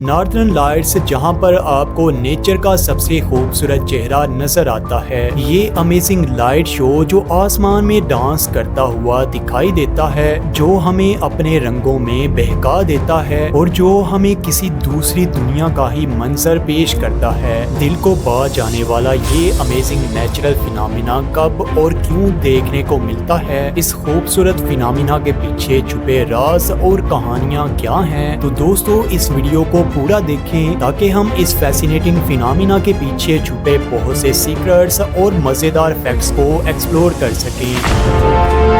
Northern lights जहां पर आपको नेचर का सबसे खूबसूरत चेहरा नजर आता है। ये अमेजिंग लाइट शो जो आसमान में डांस करता हुआ दिखाई देता है, जो हमें अपने रंगों में बहका देता है और जो हमें किसी दूसरी दुनिया का ही मंजर पेश करता है। दिल को भा जाने वाला ये अमेजिंग नेचुरल फिनोमिना कब और क्यों देखने को मिलता है, इस खूबसूरत फिनोमिना के पीछे छुपे राज और कहानियाँ क्या हैं। तो दोस्तों इस वीडियो को पूरा देखें ताकि हम इस फैसिनेटिंग फिनोमिना के पीछे छुपे बहुत से सीक्रेट्स और मजेदार फैक्ट्स को एक्सप्लोर कर सकें।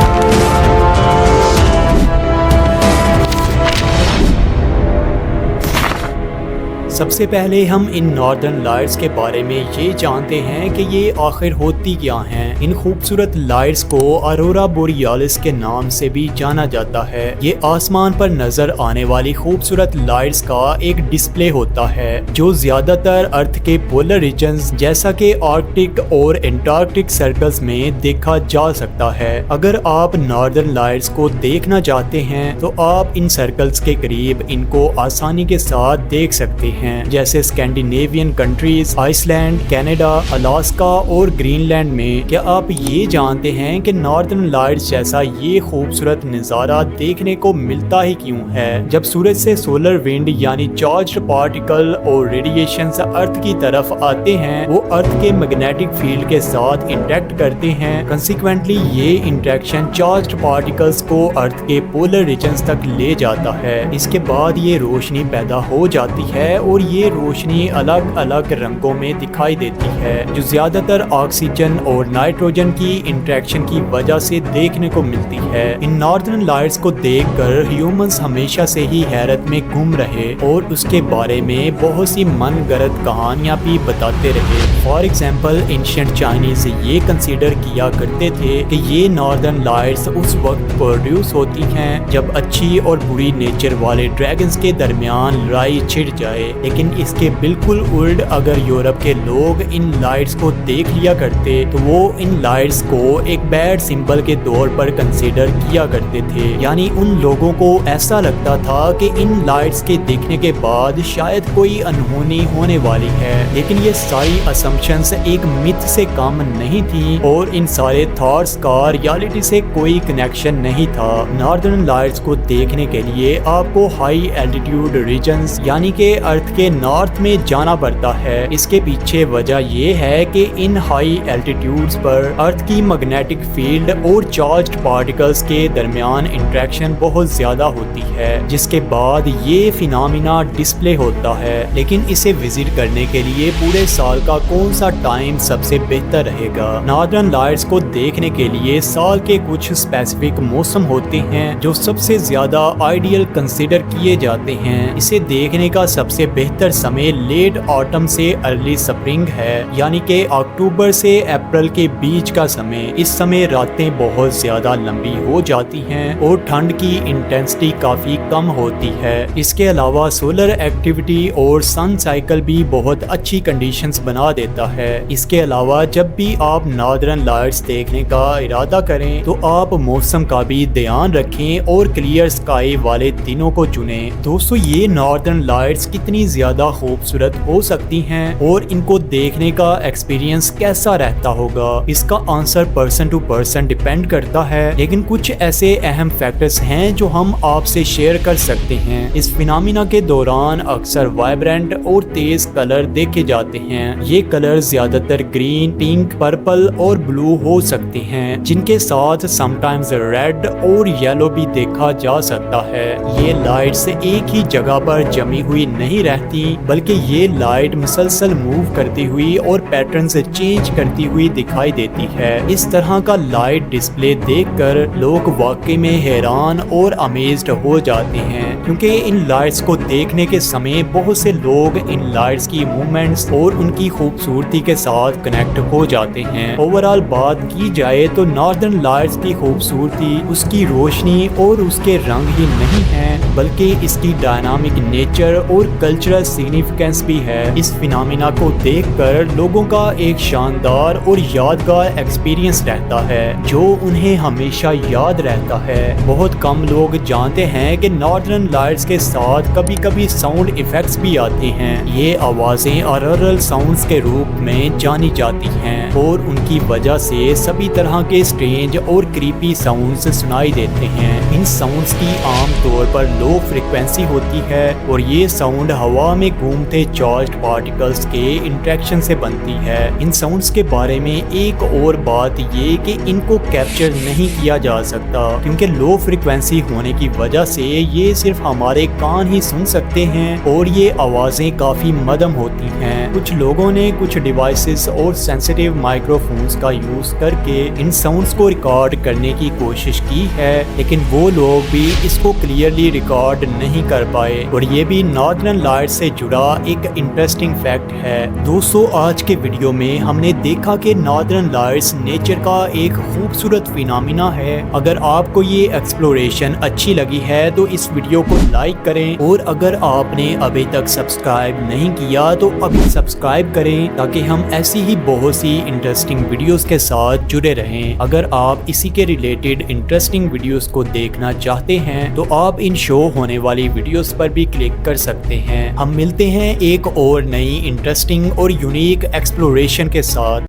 सबसे पहले हम इन नॉर्दर्न लाइट्स के बारे में ये जानते हैं कि ये आखिर होती क्या हैं। इन खूबसूरत लाइट्स को अरोरा बोरियालिस के नाम से भी जाना जाता है। ये आसमान पर नजर आने वाली खूबसूरत लाइट्स का एक डिस्प्ले होता है जो ज्यादातर अर्थ के पोलर रीजन्स जैसा कि आर्कटिक और एंटार्क्टिक सर्कल्स में देखा जा सकता है। अगर आप नॉर्दर्न लाइट्स को देखना चाहते हैं तो आप इन सर्कल्स के करीब इनको आसानी के साथ देख सकते हैं, जैसे Scandinavian countries, Iceland, Canada, Alaska और ग्रीनलैंड में। क्या आप ये जानते हैं कि नॉर्दर्न लाइट्स जैसा ये खूबसूरत नज़ारा देखने को मिलता ही क्यों है? जब सूरज से सोलर विंड यानी चार्ज्ड पार्टिकल और रेडिएशंस अर्थ की तरफ आते हैं, वो अर्थ के मैग्नेटिक फील्ड के साथ इंटरेक्ट करते हैं। कंसिक्वेंटली ये इंटरेक्शन चार्ज्ड पार्टिकल्स को अर्थ के पोलर रीजन्स तक ले जाता है। इसके बाद ये रोशनी पैदा हो जाती है और ये रोशनी अलग अलग रंगों में दिखाई देती है, जो ज्यादातर ऑक्सीजन और नाइट्रोजन की इंटरेक्शन की वजह से देखने को मिलती है। इन नॉर्दर्न लाइट्स को देखकर ह्यूमंस हमेशा से ही हैरत में घूम रहे और उसके बारे में बहुत सी मनगढ़ंत कहानियां भी बताते रहे। फॉर एग्जाम्पल एंशिएंट चाइनीज ये कंसीडर किया करते थे कि ये नॉर्दर्न लाइट्स उस वक्त प्रोड्यूस होती हैं जब अच्छी और बुरी नेचर वाले ड्रैगन्स के दरमियान लड़ाई छिड़ जाए। लेकिन इसके बिल्कुल उल्ट, अगर यूरोप के लोग इन लाइट्स को देख लिया करते तो वो इन लाइट्स को एक बैड सिंबल के तौर पर कंसीडर किया करते थे। यानी उन लोगों को ऐसा लगता था कि इन लाइट्स के देखने के बाद शायद कोई अनहोनी होने वाली है। लेकिन ये सारी असम्पशंस एक मिथ से कम नहीं थी और इन सारे थॉट्स का रियलिटी से कोई कनेक्शन नहीं था। नॉर्दर्न लाइट्स को देखने के लिए आपको हाई एल्टीट्यूड रीजन्स यानी कि अर्थ के नॉर्थ में जाना पड़ता है। इसके पीछे वजह ये है कि इन हाई एल्टीट्यूड्स पर अर्थ की मैग्नेटिक फील्ड और चार्ज्ड पार्टिकल्स के दरमियान इंटरेक्शन बहुत ज्यादा होती है, जिसके बाद ये फिनोमिना डिस्प्ले होता है। लेकिन इसे विजिट करने के लिए पूरे साल का कौन सा टाइम सबसे बेहतर रहेगा? नॉर्दर्न लाइट्स को देखने के लिए साल के कुछ स्पेसिफिक मौसम होते हैं जो सबसे ज्यादा आइडियल कंसिडर किए जाते हैं। इसे देखने का सबसे बेहतर समय लेट ऑटम से अर्ली स्प्रिंग है, यानी कि अक्टूबर से अप्रैल के बीच का समय। इस समय रातें बहुत ज्यादा लंबी हो जाती हैं और ठंड की इंटेंसिटी काफी कम होती है। इसके अलावा सोलर एक्टिविटी और सन साइकिल भी बहुत अच्छी कंडीशंस बना देता है। इसके अलावा जब भी आप नॉर्दर्न लाइट्स देखने का इरादा करें तो आप मौसम का भी ध्यान रखें और क्लियर स्काई वाले दिनों को चुनें। दोस्तों ये नॉर्दर्न लाइट्स कितनी ज्यादा खूबसूरत हो सकती हैं और इनको देखने का एक्सपीरियंस कैसा रहता होगा, इसका answer person to person depend करता है। लेकिन कुछ ऐसे अहम फैक्टर्स हैं जो हम आपसे शेयर कर सकते हैं। इस फिनोमिना के दौरान अक्सर वाइब्रेंट और तेज कलर देखे जाते हैं। ये कलर ज्यादातर ग्रीन, पिंक, पर्पल और ब्लू हो सकते हैं, जिनके साथ समटाइम्स रेड और येलो भी देखा जा सकता है। ये लाइट्स एक ही जगह पर जमी हुई नहीं रहती, बल्कि ये लाइट मुसलसल मूव करती हुई और पैटर्न से चेंज करती हुई दिखाई देती है। इस तरह का लाइट डिस्प्ले देखकर लोग वाकई में हैरान और अमेज्ड हो जाते हैं, क्योंकि इन लाइट्स को देखने के समय बहुत से लोग इन लाइट्स की मूवमेंट्स और उनकी खूबसूरती के साथ कनेक्ट हो जाते हैं। ओवरऑल बात की जाए तो नॉर्दर्न लाइट्स की खूबसूरती उसकी रोशनी और उसके रंग ही नहीं है, बल्कि इसकी डायनामिक नेचर और कल्चर कल्चरल सिग्निफिकेंस भी है। इस फिनोमिना को देखकर लोगों का एक शानदार और यादगार एक्सपीरियंस रहता है जो उन्हें हमेशा याद रहता है। बहुत कम लोग जानते हैं कि नॉर्दर्न लाइट्स के साथ कभी कभी साउंड इफेक्ट्स भी आते हैं। ये आवाजें ऑरल साउंड्स के रूप में जानी जाती हैं और उनकी वजह से सभी तरह के स्ट्रेंज और क्रीपी साउंड्स सुनाई देते हैं। इन साउंड्स की आम तौर पर लो फ्रिक्वेंसी होती है और ये साउंड हवा में घूमते चार्ज्ड पार्टिकल्स के इंटरेक्शन से बनती है। इन साउंड्स के बारे में एक और बात ये कि इनको कैप्चर नहीं किया जा सकता क्योंकि लो फ्रिक्वेंसी होने की वजह से ये सिर्फ हमारे कान ही सुन सकते हैं और ये आवाजें काफी मध्यम होती हैं। कुछ लोगों ने कुछ डिवाइसेस और सेंसिटिव माइक्रोफोन्स का यूज करके इन साउंड्स को रिकॉर्ड करने की कोशिश की है, लेकिन वो लोग भी इसको क्लियरली रिकॉर्ड नहीं कर पाए। और ये भी नॉर्दर्न लाइट्स से जुड़ा एक इंटरेस्टिंग फैक्ट है। दोस्तों, आज के वीडियो में हमने देखा कि नॉर्दर्न लाइट्स नेचर का एक खूबसूरत फिनोमिना है। अगर आपको ये एक्सप्लोरेशन अच्छी लगी है तो इस वीडियो को लाइक करें और अगर आपने अभी तक सब्सक्राइब नहीं किया तो अभी सब्सक्राइब करें ताकि हम ऐसी ही बहुत सी इंटरेस्टिंग वीडियोस के साथ जुड़े रहें। अगर आप इसी के रिलेटेड इंटरेस्टिंग वीडियोस को देखना चाहते हैं तो आप इन शो होने वाली वीडियोस पर भी क्लिक कर सकते हैं। हम मिलते हैं एक और नई इंटरेस्टिंग और यूनिक एक्सप्लोरेशन के साथ।